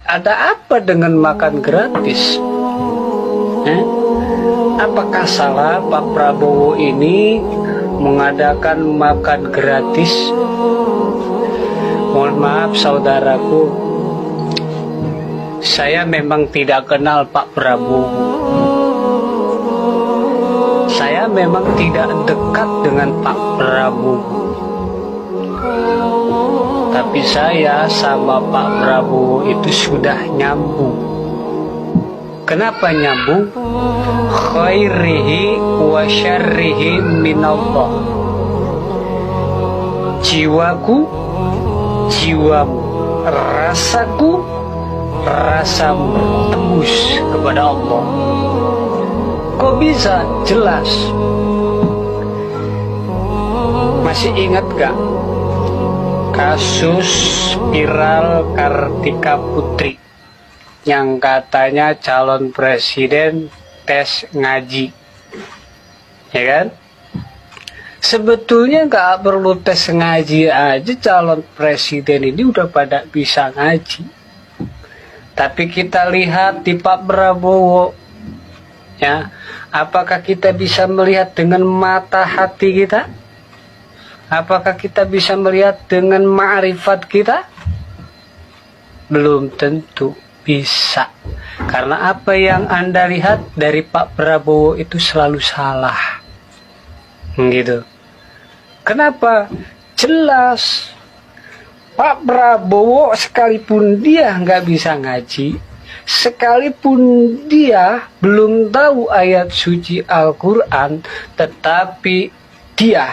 Ada apa dengan makan gratis? Apakah salah Pak Prabowo ini mengadakan makan gratis? Mohon maaf saudaraku, saya memang tidak kenal Pak Prabowo. Saya memang tidak dekat dengan Pak Prabowo. Tapi saya sama Pak Prabowo itu sudah nyambung. Kenapa nyambung? Khairihi wa syarrihi minallah. Jiwaku, jiwamu, rasaku, rasamu tembus kepada Allah. Kok bisa? Jelas. Masih ingat gak kasus viral Kartika Putri yang katanya calon presiden tes ngaji, ya kan? Sebetulnya nggak perlu tes ngaji aja, calon presiden ini udah pada bisa ngaji. Tapi kita lihat di Pak Prabowo, ya, apakah kita bisa melihat dengan mata hati kita? Apakah kita bisa melihat dengan ma'rifat kita? Belum tentu bisa. Karena apa yang Anda lihat dari Pak Prabowo itu selalu salah. Gitu. Kenapa? Jelas. Pak Prabowo sekalipun dia nggak bisa ngaji, sekalipun dia belum tahu ayat suci Al-Quran, tetapi dia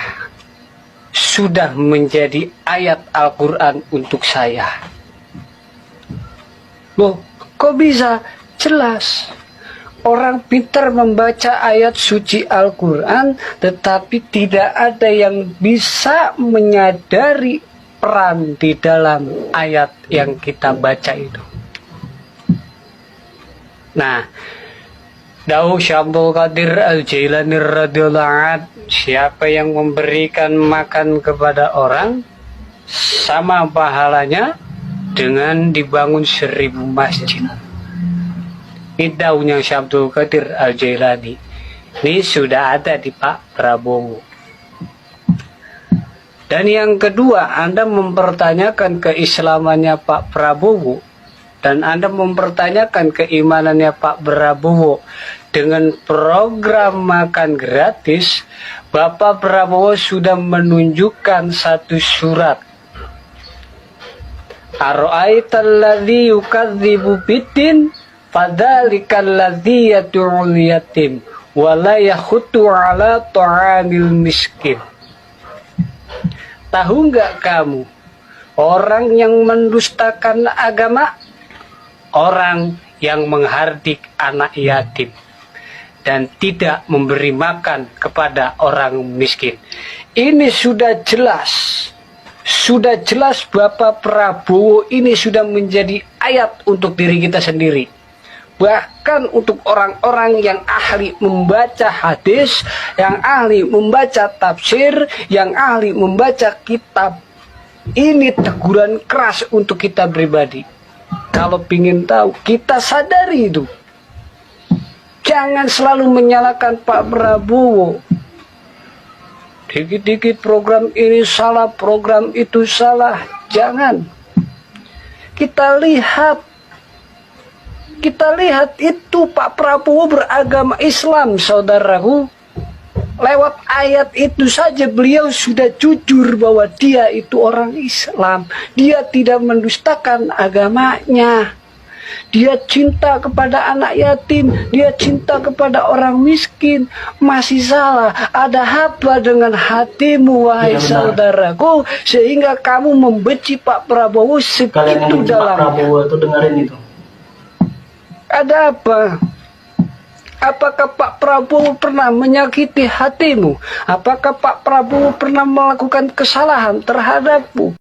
sudah menjadi ayat Al-Quran untuk saya. Loh, kok bisa? Jelas. Orang pintar membaca ayat suci Al-Quran, tetapi tidak ada yang bisa menyadari peran di dalam ayat yang kita baca itu. Nah, Dawuh Syabdul Qadir Al-Jailani radhiyallahu anhu, siapa yang memberikan makan kepada orang sama pahalanya dengan dibangun 1000 masjid. Ini dawuhnya Syabdul Qadir Al-Jailani. Ini sudah ada di Pak Prabowo. Dan yang kedua, Anda mempertanyakan keislamannya Pak Prabowo, dan Anda mempertanyakan keimanannya Pak Prabowo dengan program makan gratis. Bapak Prabowo sudah menunjukkan satu surat. Ara'aital ladzi yukadzibu biddin fadzalikal ladzi yad'ul yatim wa la yakhuttu 'ala ta'amil miskin. Tahu nggak kamu orang yang mendustakan agama? Orang yang menghardik anak yatim dan tidak memberi makan kepada orang miskin. Ini sudah jelas. Sudah jelas Bapak Prabowo ini sudah menjadi ayat untuk diri kita sendiri. Bahkan untuk orang-orang yang ahli membaca hadis, yang ahli membaca tafsir, yang ahli membaca kitab. Ini teguran keras untuk kita pribadi. Kalau ingin tahu, kita sadari itu. Jangan selalu menyalahkan Pak Prabowo. Dikit-dikit program ini salah, program itu salah. Jangan. Kita lihat itu Pak Prabowo beragama Islam, saudaraku. Lewat ayat itu saja beliau sudah jujur bahwa dia itu orang Islam. Dia tidak mendustakan agamanya. Dia cinta kepada anak yatim. Dia cinta kepada orang miskin. Masih salah. Ada apa dengan hatimu, wahai saudaraku, sehingga kamu membenci Pak Prabowo segitu dalam. Pak Prabowo itu dengerin itu. Ada apa? Apakah Pak Prabowo pernah menyakiti hatimu? Apakah Pak Prabowo pernah melakukan kesalahan terhadapmu?